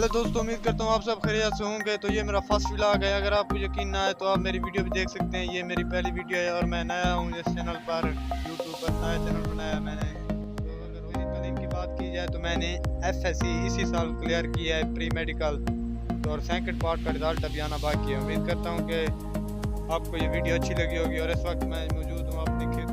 Hello दोस्तों, उम्मीद करता हूँ आप सब खैरियत से होंगे। तो ये मेरा फर्स्ट व्लॉग है। अगर आपको यकीन ना आए तो आप मेरी वीडियो भी देख सकते हैं। ये मेरी पहली वीडियो है और मैं नया हूँ इस चैनल पर। यूट्यूब पर नया चैनल बनाया मैंने। तो अगर ओरिजिनल इनकी बात की जाए तो मैंने FSC इसी साल क्लियर किया है, प्री मेडिकल। तो और सेकंड पार्ट का रिजल्ट अभी आना बाकी है। उम्मीद करता हूँ कि आपको ये वीडियो अच्छी लगी होगी। और इस वक्त मैं मौजूद हूँ अपनी खेत